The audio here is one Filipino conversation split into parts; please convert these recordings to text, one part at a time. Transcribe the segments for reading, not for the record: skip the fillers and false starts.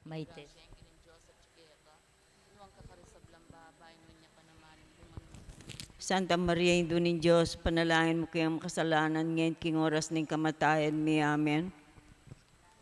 Maite. Santa Maria, Indo ng Diyos, panalangin mo kayang makasalanan ngayon king oras ng kamatayan mi. Amen.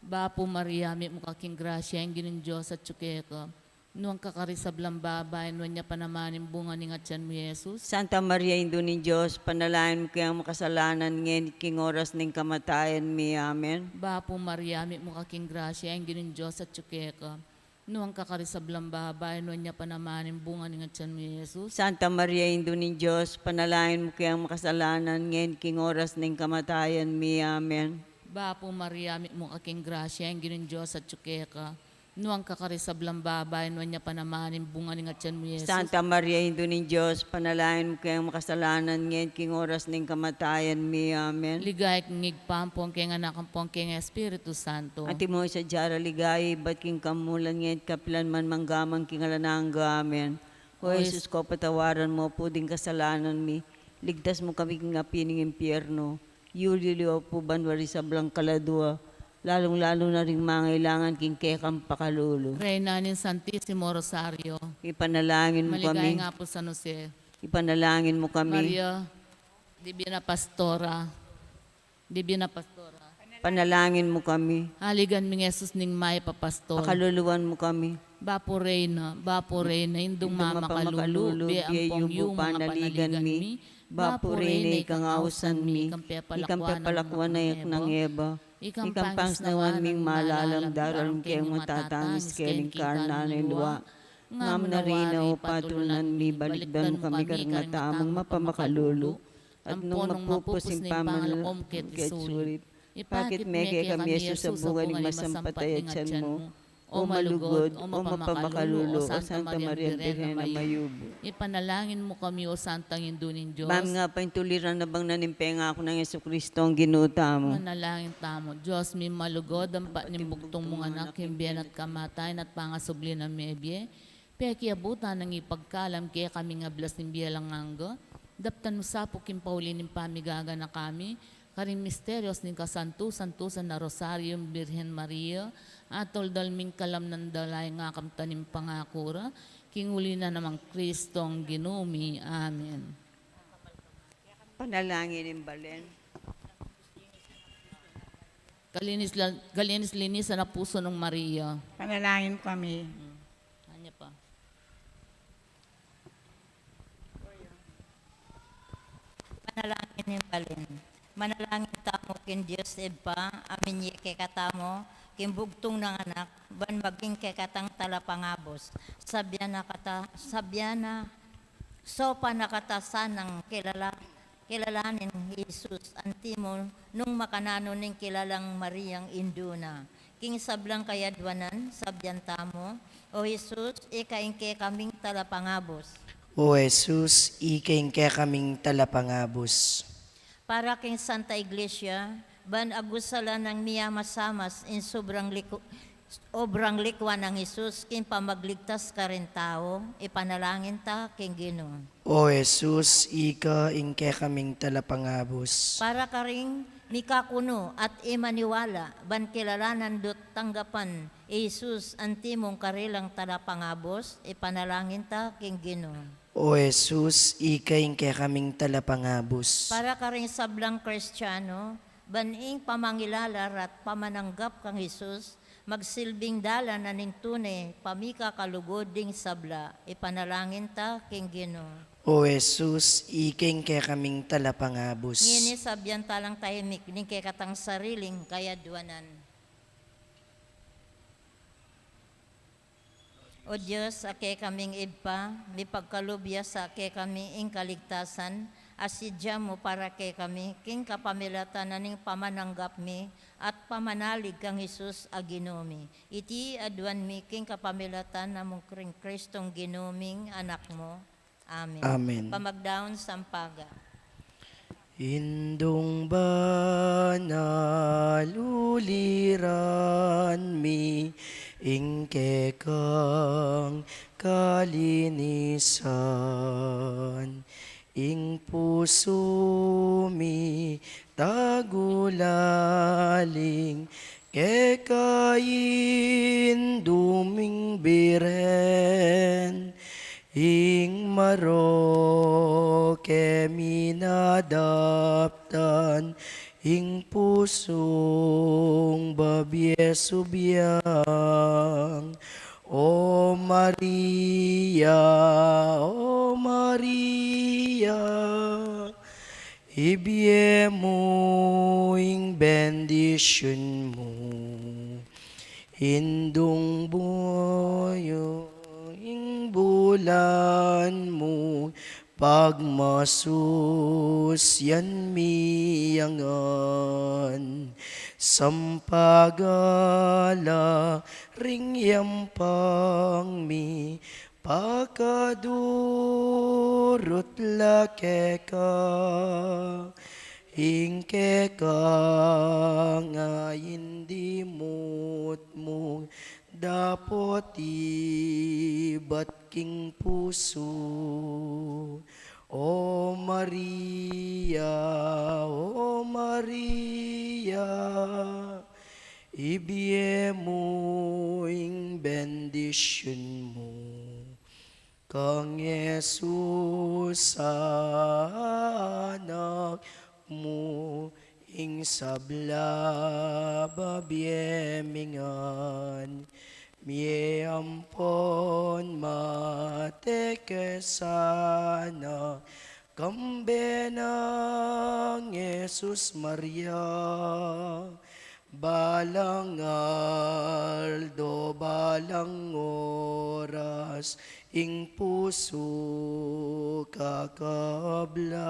Bapo Maria, may mukaking grasya, ang ginin Diyos at tsukeka. Nuang kakarisablang babae, nuwan niya panamanin bunga ni ngatyan mo, Jesus. Santa Maria, Indo ng Diyos, panalangin mo kayang makasalanan ngayon king oras ng kamatayan mi. Amen. Bapo Maria, may mukaking grasya, ang ginin Diyos at tsukeka. Nuang kakarisablang babae, nuwan niya panamanin bunga ni ngatyan mo, Jesus. Santa Maria, Indo ng Diyos, panalangin mo kayang makasalanan ngayon king oras ng kamatayan mi. Amen. Bapo Maria, may mukaking grasya, ang ginin Diyos at tsukeka. Nuang kakarisablang babae, nuwan niya panamanin bunga ni ngatyan mo, Jesus. Santa Maria, Indo ng Diyos, panalangin mo kayang makasalanan ngayon king oras ng kamatayan mi. Amen. Ligay kong ngigpampong keng anak ang pong keng Espiritu Santo. Ati mo sa jara ligay, ba't king kamulan ngayon kapilan man manggamang king alananga. Amen. O Jesus ko, patawaran mo po din kasalanan mi. Ligtas mo kami king api ng impyerno. Yulilio po banwari sa blang kaladua. Lalong-lalo na rin mangailangan king kekang pakalulu. Reyna nin Santissimo Rosario. Ipanalangin mo Maligay kami. nga po San Jose. Ipanalangin mo kami. Maria, Divina Pastora. Divina Pastora. Panalangin mo kami. Haligan ming Jesus ning may papastor. Pakaluluwan mo kami. Bapo Reyna, indong mama kalulu, be ang pong yung mga panaligan mi. Bapo Reyna, ikang ausan mi. Ikang pepalakwan na yak ng Eva. Ikang pangs nawan ming malalam daral kayang matatangis keling karna ng luwa. Ngam na rin o patulan mi, balikdan mo kami karmatamang mapamakalulu. At nung mapupusin pamalakom ket sulit. Bakit meke kami Yesus sa bunga ng masampatay at tiyan mo? O malugod, o mapamakalulo, o Santa Maria Virgen na mayubo. Ipanalangin mo kami, O Santang Indunin Diyos. Ma'am nga pa tuliran na bang nanimpenga ako ng Yesu Kristo ang ginuta mo. Manalangin tamo. Diyos, may malugod, ang panimbuktong mong anak, himbiyan at kamatayan at pangasubli ng mebye. Peki abutan ng ipagkalam, kaya kami nga blas ng biyalang nganggo. Daptan mo sa pukim paulin ng pamigaga na kami. Karing misterios ng kasantu-santusan na Rosario Birhen Maria, atol dalming kalam ng dalay nga kamtanim pangakura, kinguli na namang Kristong ginumi. Amen. Panalangin ng balen. Galinis-linis na puso ng Maria. Panalangin kami. Anya pa. Manalangin ni Balin. Manalangin tamo kin Diyos Eba, amin ye kay katamo, kin bugtong ng anak, ban maging kay katang talapangabos. Sabyana, sopa nakatasan ng kilalanin Jesus, antimo, nung makanano ning kilalang Mariang Induna. King sablang kayadwanan, sabyan tamo, O Jesus, ikaingke kaming talapangabos. O Jesus, ikaingke kaming talapangabos. Para king Santa Iglesia, ban agusala ng miyamasamas in obrang likwa ng Jesus, kin pamagligtas ka rin tao, ipanalangin ta king Ginoo. O Jesus, ikaingke kaming talapangabos. Para ka ring mikakuno at imaniwala, ban kilalanan dot tanggapan, Jesus, antimong karilang talapangabos, ipanalangin ta king Ginoo. O Jesus, ikaingke kaming talapangabos. Para ka rin sablang Kristiyano, baning pamangilalar at pamananggap kang Jesus, magsilbing dala na ning tunay, pamika kalugod ding sabla, ipanalangin ta king Ginoo. O Jesus, ikaingke kaming talapangabos. Ngini sabyan talang tahimik, ning kay katang sariling kayadwanan. O Diyos, ake kaming ibpa, mi pagkalubya sa ake kami ing kaligtasan, asidya mo para kay kami, king kapamilatan na ning pamananggap mi, at pamanalig kang Jesus a Ginoomi. Iti adwan mi king kapamilatan na mong Kristong Ginooming anak mo. Amen. Amen. Pamagdaon sampaga. Indong banal uliran mi, ingke kang kalinisan, ing puso mi tagulaling, kekain duming biren, ing maro kemi nadaptan, ing pusong babye subiyang. O Maria, O Maria, ibye mo ing bendisyon mo, indong buyo ing bulan mo, pagmasus yan miyangan, sampagala ring yampang mi, pakadurot lakeka, ingkeka nga hindi mo't mo dapat ibat king puso. O Maria, O Maria, ibye mo ing bendisyon mo, kang Jesus anak mo, ing sabla babyemingan, miyampon matekesana, kambenang Jesus Maria, balang aldo, balang oras, ing puso kakablas.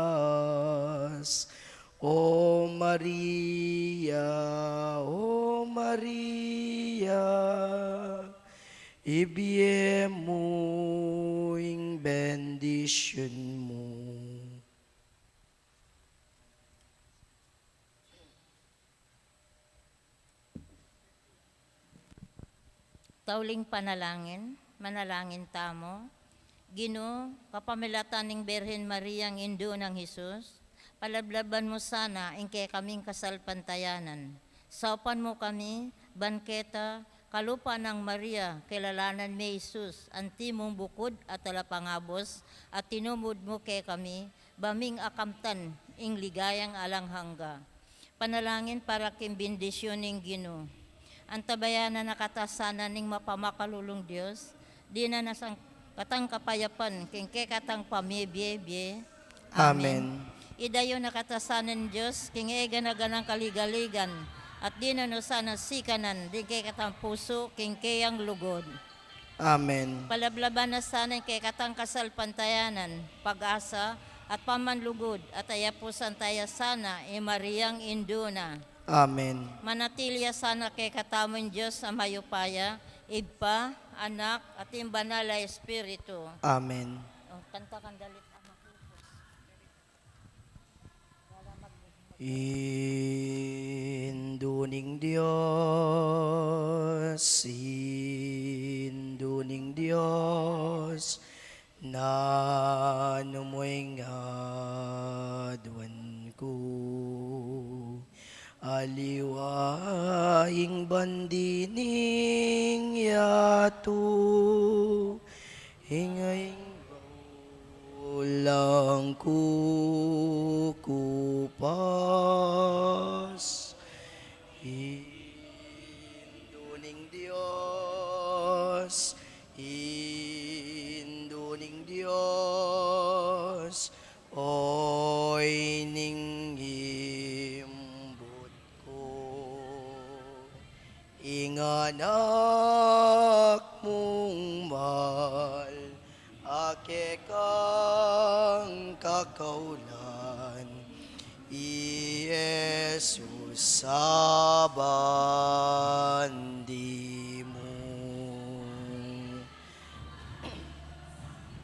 O Maria, O Maria, ibye mo ing bendisyon mo. Tauling panalangin, manalangin tamo. Ginoo, kapamilatan ning Berhen Maria ang indo ng Hesus, palablaban mo sana ingke kaming kasalpantayanan. Saupan mo kami, banketa, kalupa ng Maria, kilalanan mi Jesus, anti mong bukod at alapangabos, at tinumod mo kay kami, baming akamtan, ing ligayang alanghangga. Panalangin para kimbindisyon ning Ginoo. Antabayanan na katasanan ning mapamakalulong Diyos, di na nasang katang kapayapan, kingke katang pamibye-bye. Amen. Idayo na katasanan Diyos, kingega na ganang kaligaligan, at di na no sana sikanan, di kay katang puso, kingke ang lugod. Amen. Palablaban na sana kay katang kasalpantayanan, pag-asa, at pamanlugod, at ayapusan taya sana, Mariang Induna. Amen. Manatilya sana kay katamon Diyos sa mayupaya, Iba, Anak, at Imbanala Espiritu. Amen. Kanta kandalit. Induning Diyos, induning Diyos, na numoy ngadwan ko, aliwaing bandining yato, hingaying lang kukupas, induning Diyos, induning Diyos, oy ning himbot ko, inganak mong mahal, ake kang kakaulan, Jesus sa bandi mo.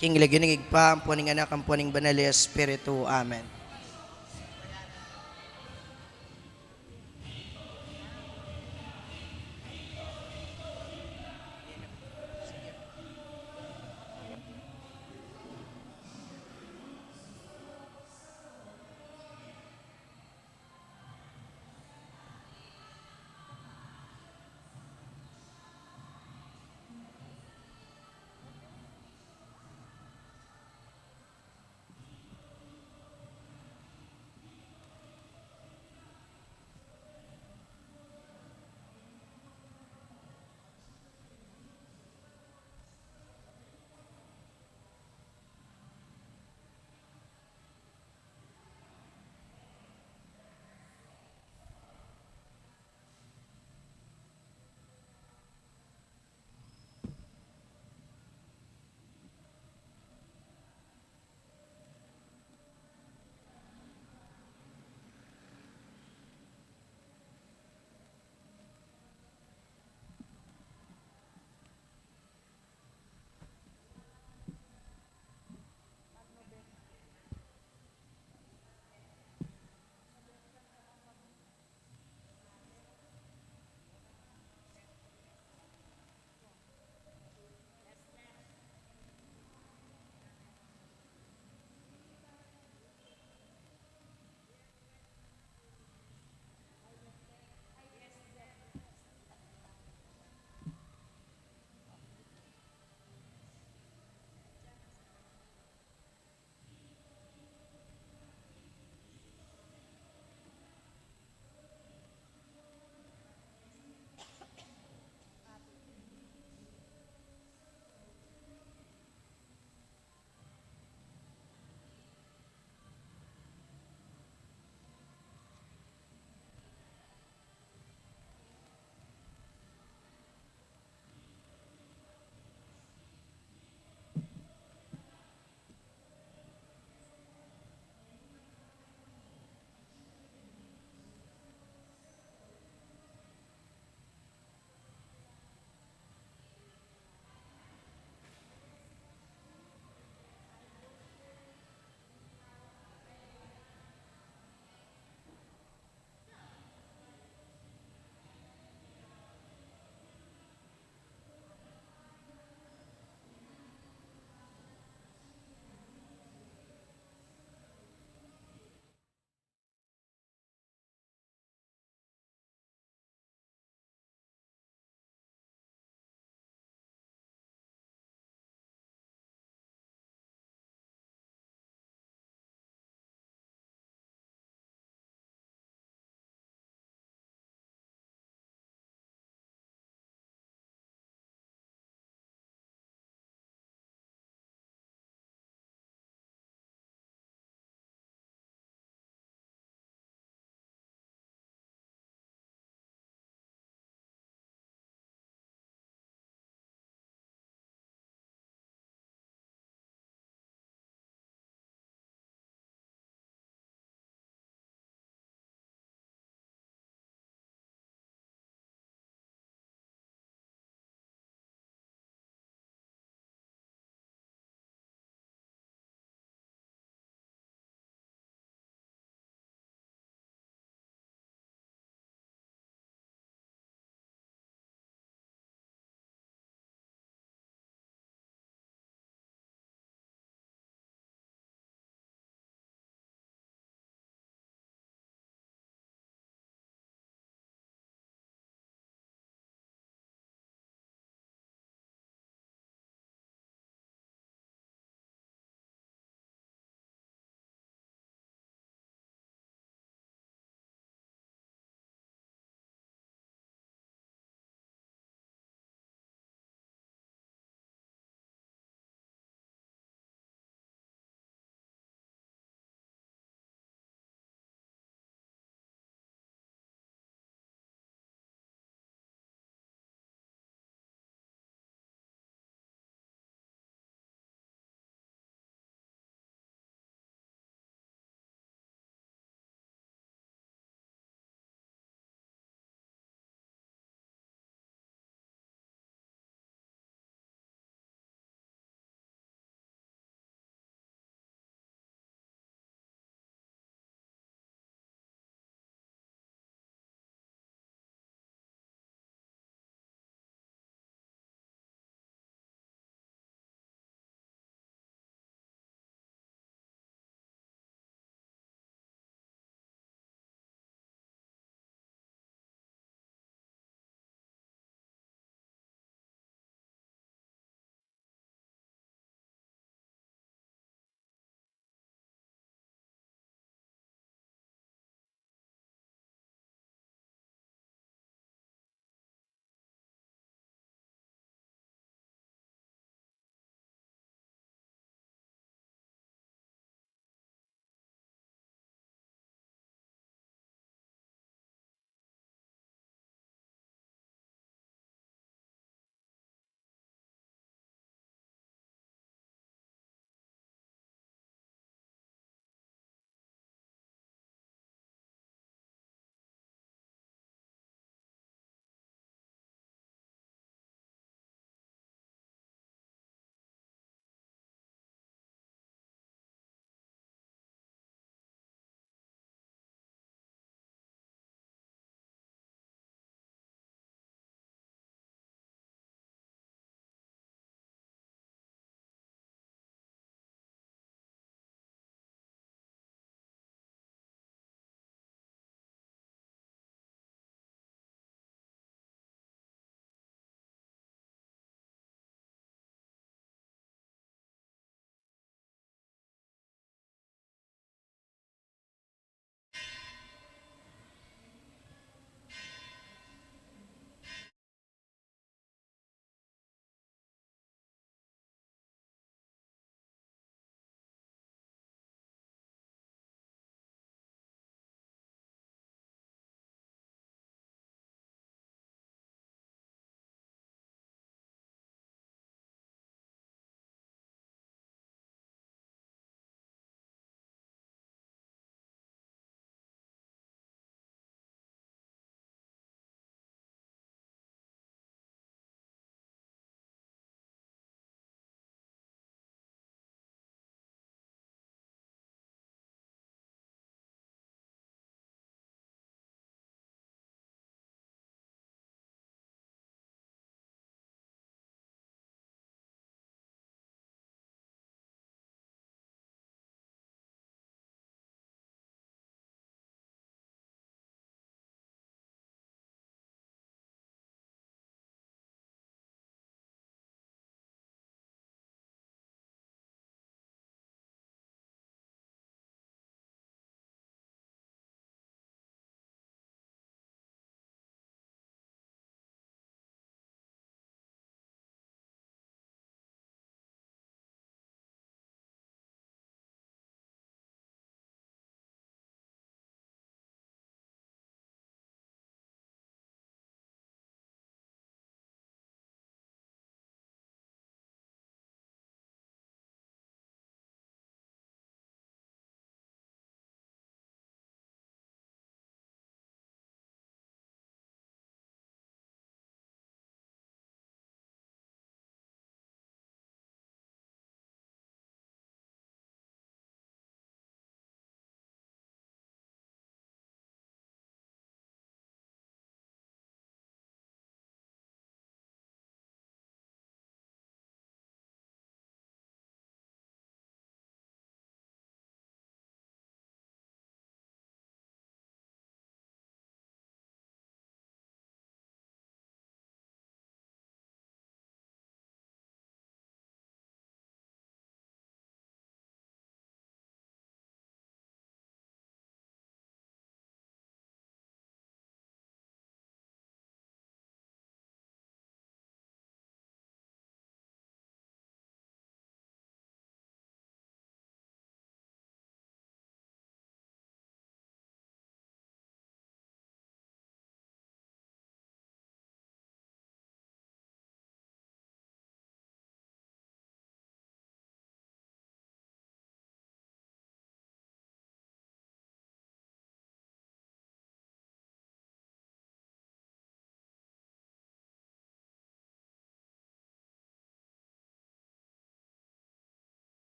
King lagyan ng igpa, ang puning anak, ang puning banal na Espiritu. Amen.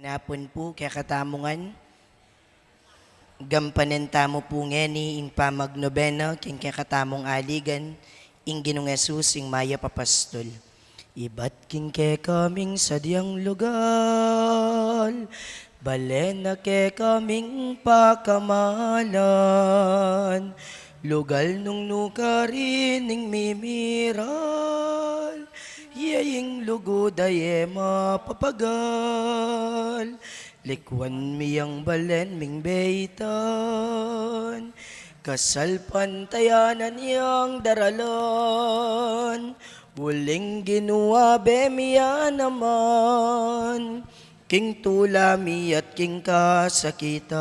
Napon po kaya katamungan. Gampanen tamo po ngeni ing pamagnobena king kaya katamong aligan ing Ginong Jesus ing maya papastol. Ibat king ke kaming sadyang lugar, balena ke kaming pakamalan, lugal nung nukarin ing mimiral, yaying lugod ay mapapagal, likwan miyang balen ming beitan, kasal pantayanan yang daralan, uling ginuabe miya naman, king tulami at king kasakitan.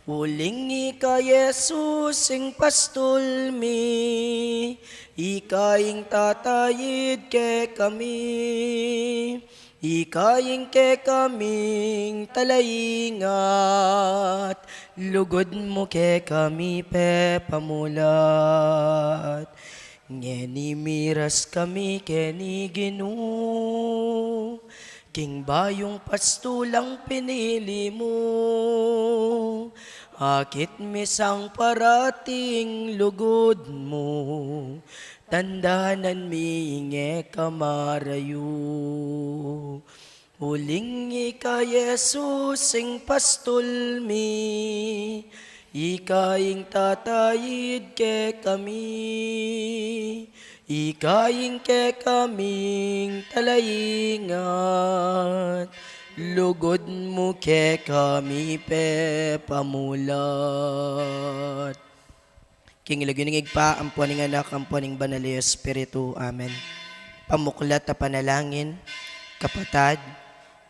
Uling ika Jesus ing pastol mi, ika ing tatayid ke kami, ika ing ke kaming talayingat, lugod mo ke kami pe pamulat. Ngeni miras kami keni Ginoo, king bayong pastulang pinili mo, akit misang parating lugod mo, tandanan miinge kamarayo. Uling ika Jesus ing pastol mi, ika ing tatayid ke kami, ika ing ke kaming talayingat, lugod mo ke kami pe pamulat. King ilagyo igpa, ampuan ng anak, ampuan ng banal na Espiritu. Amen. Pamuklat na panalangin, kapatad,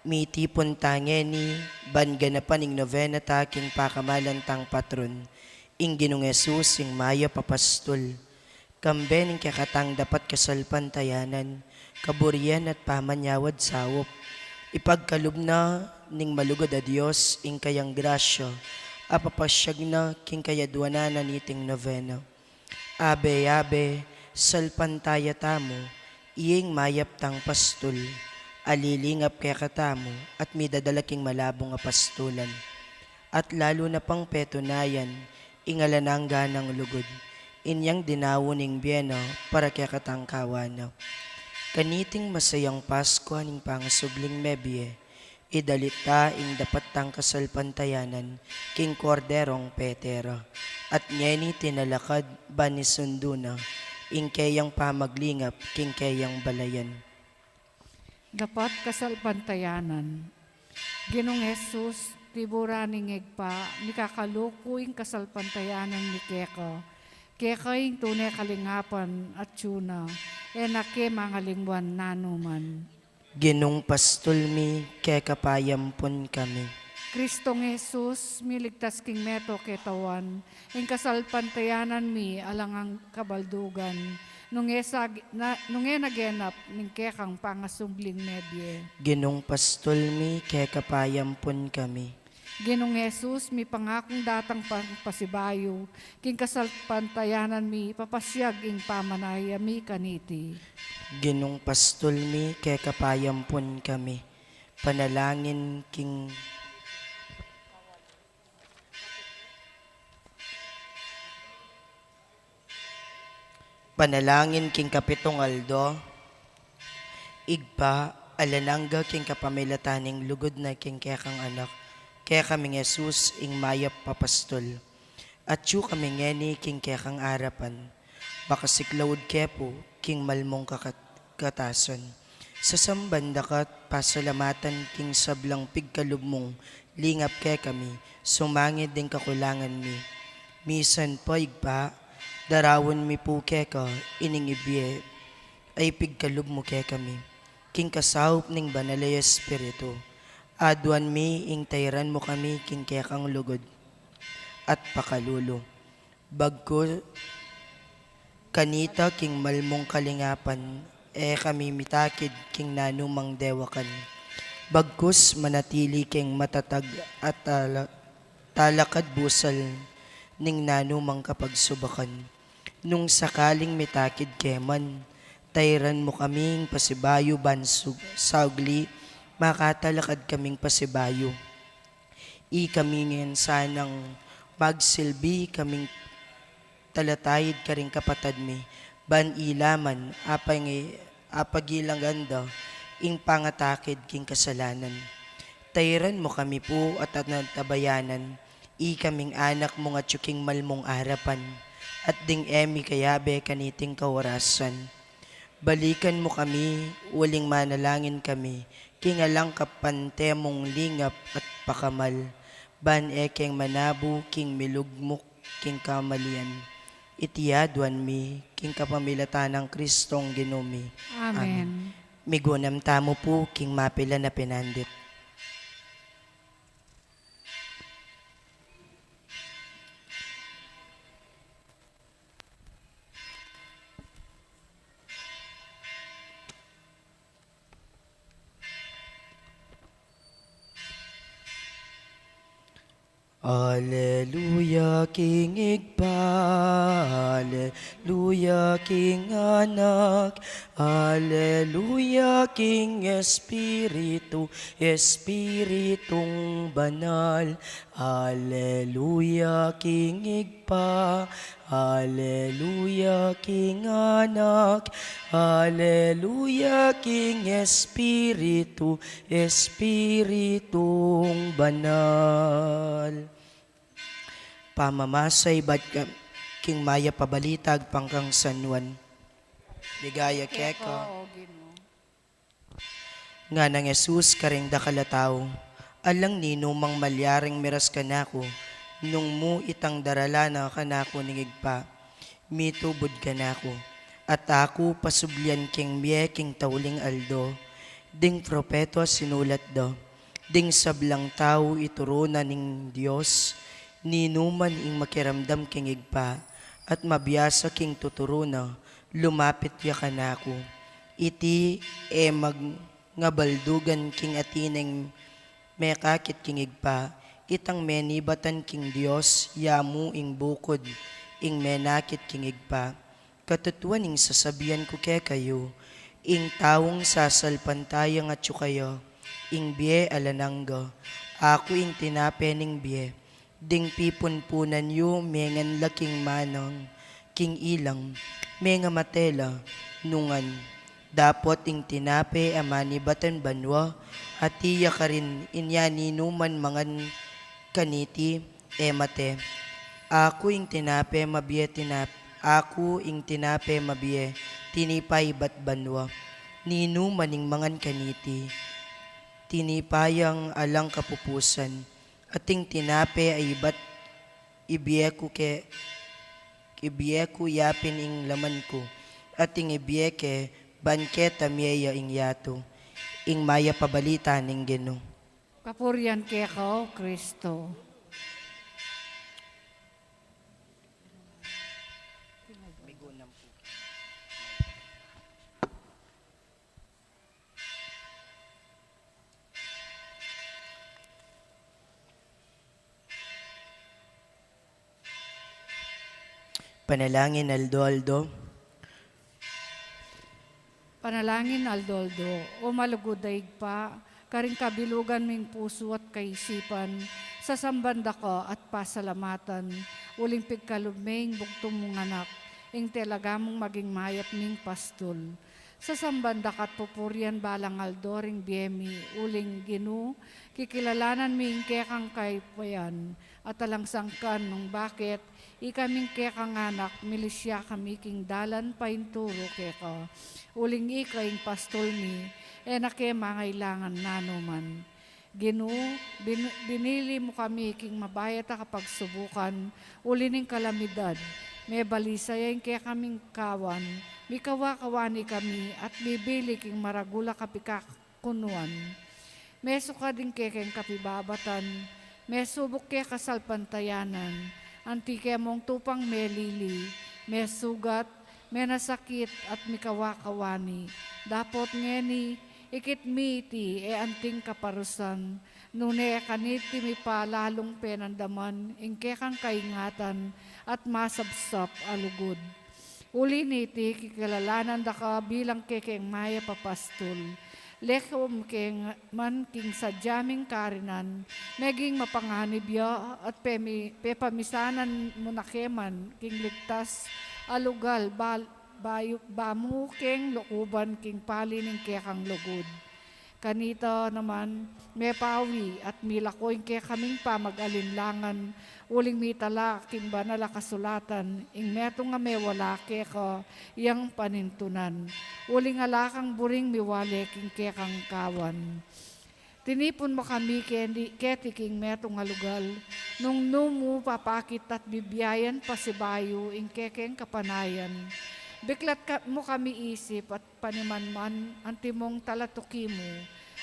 mitipon tangeni, banganapan ng novena taking pakamalan tang patron, ing Ginong Jesus, ing maya papastol, kamben ing kakatang dapat kasalpan tayanan, kaburian at pamanyawad sawop, ipagkalub na ning malugod a Diyos, ing kayang grasya, apapasyag na king kayadwanan niting novena. Abe, abe, salpantaya tamo, iying mayap tang pastol, alilingap kaya katamo, at midadalaking malabong apastulan. At lalo na pang petunayan, ingalanang ganang lugod, inyang dinawon ning biyena para kaya katangkawana. Kaniting masayang Pasko ning pangasubling mebye, idalita ing dapat tang kasalpantayanan, king korderong petera, at nyeni tinalakad banisunduna, ing kayang pamaglingap, king kayang balayan. Dapat kasalpantayanan. Ginong Jesus, tiburaning egpa, ni kakalukuing kasalpantayanan ni Keko. Kekaing tunay kalingapan at tuna, enake mga lingwan nanuman. Ginong pastol mi, kaya kapayampon kami. Kristong Jesus, miligtas king meto ketawan, ing kasalpantayanan mi alangang kabaldugan, nung nagenap ning kekang pangasubling medye. Ginong pastol mi, kaya kapayampon kami. Ginong Jesus, mi pangakong datang pasibayo, king kasalpantayanan mi papasyag ing pamanaya mi kaniti. Ginong pastol mi, kaya kapayampon kami. Panalangin king Panalangin king kapitong aldo, igpa, alanangga king kapamilataning lugod na king kekang anak, kaya kaming Jesus ing mayap papastol, at yu kaming ngeni king kekang arapan, baka siklawod kepo, king malmong katason, sa sambandakat pasalamatan king sablang pigkalubmong, lingap ke kami, sumangid ding kakulangan mi, misan po igpa, darawon mi po keka, ining ibye, ay pigkalub mo ke kami. King kasawop ning banalay Espiritu, adwan mi ing tayran mo kami king kekang lugod, at pakalulo. Bagko, kanita king malmong kalingapan, kami mitakid king nanumang dewakan. Bagkus manatili king matatag at talakad busal, ning nanumang kapagsubakan. Nung sakaling mitakid keman, tayran mo kaming pasibayo bansug, saugli, makatalakad kaming pasibayo. Kamingin sanang magsilbi kaming talatayid karing kapatad mi, ban ilaman apagilang ganda, ing pangatakid king kasalanan. Tayran mo kami po at natabayanan, kaming anak mo nga tsuking malmong arapan, at ding emi kayabe kaniting kawarasan. Balikan mo kami, uling manalangin kami, kingalang kapantemong lingap at pakamal, ban ekeng manabu, king milugmok, king kamalian. Itiyadwan mi, king kapamilatan ng Kristong Ginumi. Amen. Migunam tamo po, king mapila na pinandit. Alleluia, King Igpa, Alleluia, King Anak, Alleluia, King Espiritu, Espiritong Banal, Alleluia, King Igpa, Alleluia, King Anak, Alleluia, King Espiritu, Espiritong Banal. Pamamasay bad king maya pabalitag pangkang sanwan. Bigaya keko. O Ginoo. Nga nang Jesus karing dakalataw, alang nino mang malyaring miras kanako, nung mo itang darala na kanako ningigpa, mitubod kanako, at ako pasublyan king miye king tauling aldo, ding propeto sinulat do, ding sablang tao ituro na ning Diyos, ninuman ing makiramdam king igpa, at mabiyasa king tuturo na, lumapit ya kanako, iti ngabaldugan king atineng mekakit king igpa, itang menibatan king Dios, yamu ing bukod, ing menakit king igpa. Katutuan ing sasabihan ko kay kayo, ing tawong sasalpantayang at kayo, ing biye alanangga, ako ing tinapening biye, ding pipunpunan yu, mengan laking manang, king ilang, menga matela, nungan, dapot ing tinape amanibatan banwa, at iya ka rin inyaninuman mangan kaniti emate. Ako ing tinape mabiye ako ing tinape mabiye, tinipay bat banwa, ninuman ing mangan kaniti, tinipayang alang kapupusan, ating tinape ay ibat ibiyeku yapin ing laman ko, ating ibiyeke banketa miya ing yato, ing maya pabalita ning Ginoo. Kapurian keko, Kristo. Panalangin aldo-aldo. Panalangin aldoldo, o malugudaig pa, karing kabilugan ming puso at kaisipan, sa sambanda ko at pasalamatan, uling pigkalubming bugtong mong anak, ing talaga mong maging mayat ming pastol. Sa sambanda kat pupurian balang aldoring biemi, uling Ginoo, kikilalanan ming kekang kaypayan, at alangsangkan nung bakit, ikaming kekang anak, milisya kami king dalan painturo keka. Uling ikaing pastol ni, enake mangailangan nanuman. Ginoo, binili mo kami king mabayat kapag subukan, ulining kalamidad. May balisayang kaya kaming kawan, may kawakawani kami at bibili king maragula kapikakunuan. May sukading kekeng kapibabatan, may subok kaya kasalpantayanan, antike mong tupang melili, may sugat, may nasakit at may kawakawani. Dapot ngeni, ikit miti anting kaparusan, nune kaniti may palalong penandaman, ingke kang kaingatan at masabsap alugod. Uli niti kikilalanan da ka bilang kekeng maya papastol. lekom king man king sa jaming karinan, meging mapanganibya at pepamisanan mo na keman, king ligtas, alugal, bayok bamu king lokuban king pali ning kekang lugod. Kanita naman, may pawi at milakoy ke kaming pamag-alinlangan, uling mitala king banala kasulatan, ing meto nga may wala ke ka iyang panintunan, uling alakang buring miwale king ke kang kawan. Tinipon mo kami keti king metong halugal, nung numu papakit at bibiyayan pasibayo ing kekeng kapanayan. Biklat mo kami isip at panimanman antimong talatuki mo,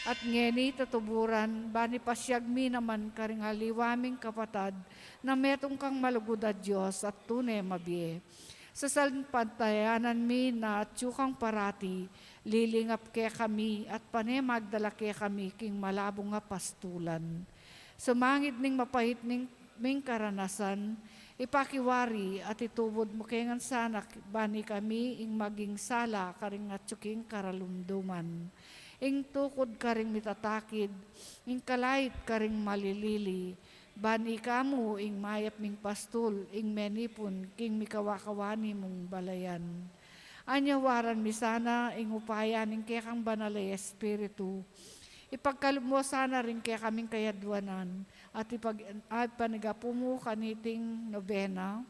at ngeni tatuburan bani pasyag mi naman karing haliwaming kapatad na metong kang malugod a Diyos at tunay mabie. Sa salpantayanan mi na tsukang parati, lilingap ke kami at magdala ke kami king malabong nga pastulan. Sumangid ning mapahit ning karanasan, ipakiwari at itubod mo kengan sana bani kami ing maging sala karing atsuking karalumduman. Ing tukod karing mitatakid, ing kalait karing malilili, bani kamu ing mayap ming pastul, ing menipon king mikawakawani mong balayan. Anyawaran mi sana ing upayan ing kekang banalay espiritu, ipagkalub mo sana rin kaya kaming kayadwanan at panigapo mo kaniting nobena.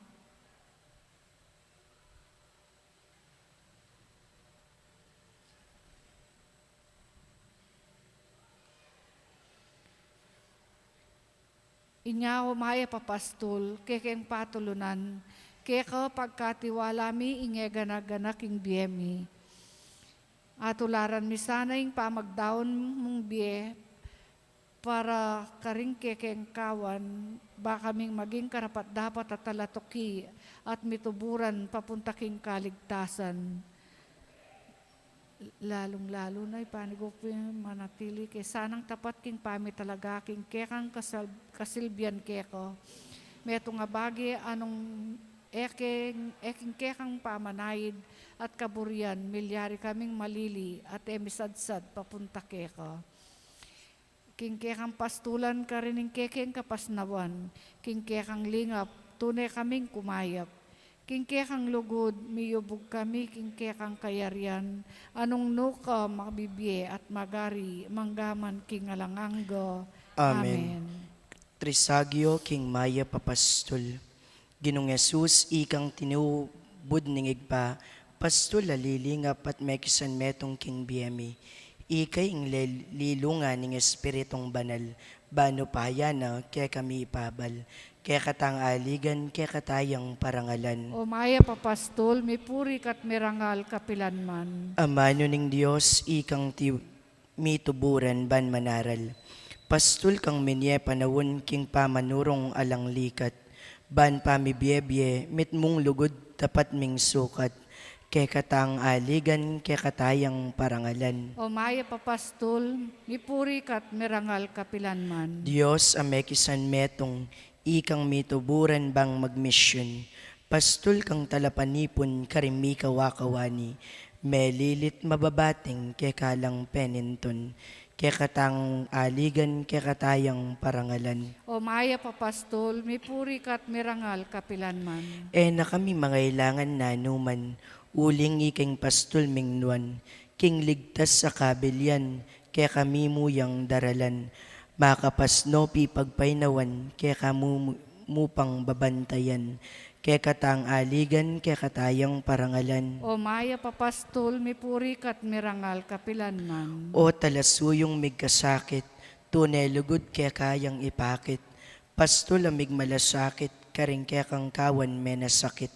Inyaw maya papastol, kekeng patulunan, keka pagkatiwala mi ingegana-gana king biyemi. Atularan mi sana yung pamagdaon mong biye para karing kekeng kawan, ba kaming maging karapat dapat at talatoki at mituburan papunta king kaligtasan. Lalong-lalo na ipanigo po yung manatili kay sanang tapat king pami talaga king kekang kasilbian keko. Meto nga bagi anong eking kekang pamanayid at kaburian, milyari kaming malili at emisadsad papunta keko. King kekang pastulan ka rin ng kekeng kapasnawan, king kekang lingap, tunay kaming kumayap. King kekang lugod, miyubog kami, king kekang kayarian, anong nuka makbibye at magari, manggaman king alanganggo. Amen. Trisagyo king Maya papastol. Ginong Jesus ikang tinubod ningig pa, pastol alilingap at mekisan metong king biyemi. Ikay ing lilungan ng Espiritong Banal, bano payana, kaya kami ipabal, kaya katang aligan, kaya katayang parangalan. O maya papastol, may puri kat mirangal kapilanman. Amano ning Diyos, ikang mituburan ban manaral. Pastol kang minye panawon, king pamanurong alang likat, ban pamibiyebye, mitmong lugod, tapat ming sukat, kaya katang aligan, kaya katayang parangalan. O maya papastol, may puri kat mirangal kapilanman. Diyos amekisan metong, ikang mituburan bang magmisyon. Pastol kang talapanipon, karimi kawakawani, melilit mababating, kaya kalang peninton, kaya katang aligan, kaya katayang parangalan. O maya papastol, may puri kat mirangal kapilanman. Na kami mangailangan na numan, uling iking pastol mingnuan, king ligtas sa kabilyan, kaya kami muyang daralan, makapasnopi pagpainawan, kaya kamu mupang babantayan, kaya katang aligan, kaya katayang parangalan. O maya papastol, may puri kat mirangal kapilanman. O talasuyong migkasakit, tunay lugod kaya kayang ipakit, pastol amig malasakit, karing kaya kang kawan menasakit,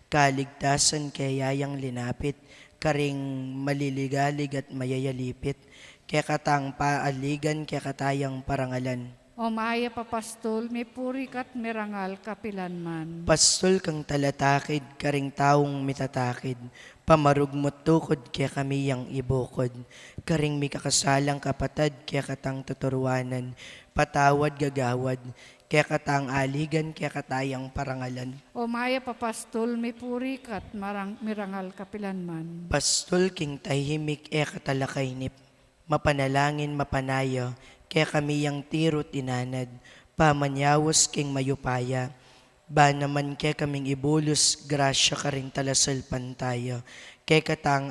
kaligtasan kaya yayang linapit, karing maliligalig at mayayalipit, kaya katang paaligan, kaya katayang parangalan. O maya papastol, may puri kat mirangal kapilanman. Pastol kang talatakid, karing taong mitatakid, pamarugmot tukod, kaya kami yang ibukod, karing may kakasalang kapatad, kaya katang tuturwanan, patawad gagawad, kaya katang aligan, kaya katayang parangalan. O maya papastol, may puri kat mirangal kapilanman. Pastol king tahimik, katalakaynip, mapanalangin mapanaya, kaya kami yang tirot inanad, pamanyawos king mayupaya, ba naman kaya kaming ibulos, grasya ka rin talasal pantaya, kaya katang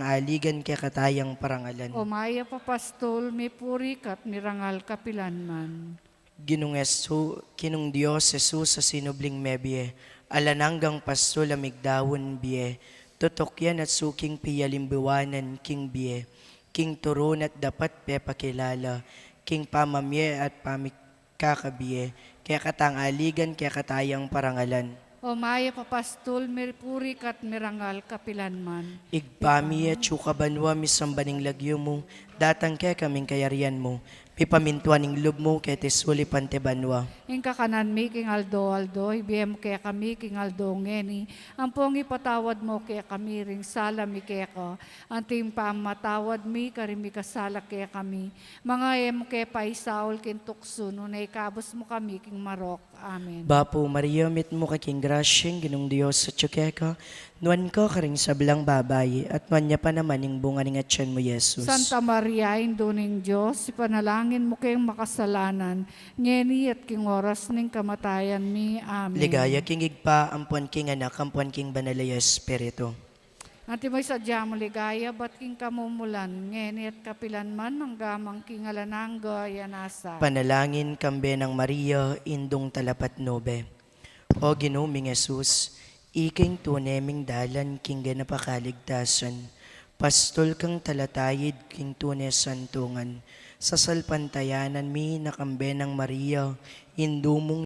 aligan, kaya katayang parangalan. Umaya papastol, may puri kat mirangal kapilanman. Ginungesu, kinong Diyos Jesus sa sinubling mebye, alananggang pastol amigdawon biye, tutok yan at suking piyalimbiwanan king biye, king turun at dapat pepakilala, king pamamye at pamikakabiye, kaya katang aligan, kaya katayang parangalan. Umaya papastol, may puri kat mirangal kapilanman. Igpami at sukabanwa misambaning lagyo mo, datang kaya kaming kayarian mo, pipamintuan ng lub mo kaya tisuli pantebanwa. Ing kakanan mi king aldo, ibiyem kaya kami king aldo ngeni, ang pong ipatawad mo kaya kami ring sala mi kaya ko, ang ting pamatawad mi karimi kasala kaya kami, mga em kaya paisaol kin tukso, nunay kabos mo kami king marok. Amen. Bapo Maria, mit mo kaking grasyeng ginong Diyos sa tsukeka, nuan ko karing sablang babayi, at nuan niya pa naman yung bunga ng atyan mo, Jesus. Santa Maria, Induning Diyos, ipanalangin mo kayong makasalanan, ngeni at king oras ning kamatayan mi. Amen. Ligaya king igpa, ampuan king anak, ampuan king banalaya espiritu. Ati may sadya mo ligaya, ba't king kamumulan, ngeni at kapilan man, ang gamang king alanangga, yanasa. Panalangin kambe ng Maria, indong talapat nobe. O ginuming Jesus, iking tuneming dalan king ganapakaligtasan, pastol kang talatayid king tunes santungan, sa salpantayanan mi nakambe ng Maria, indumong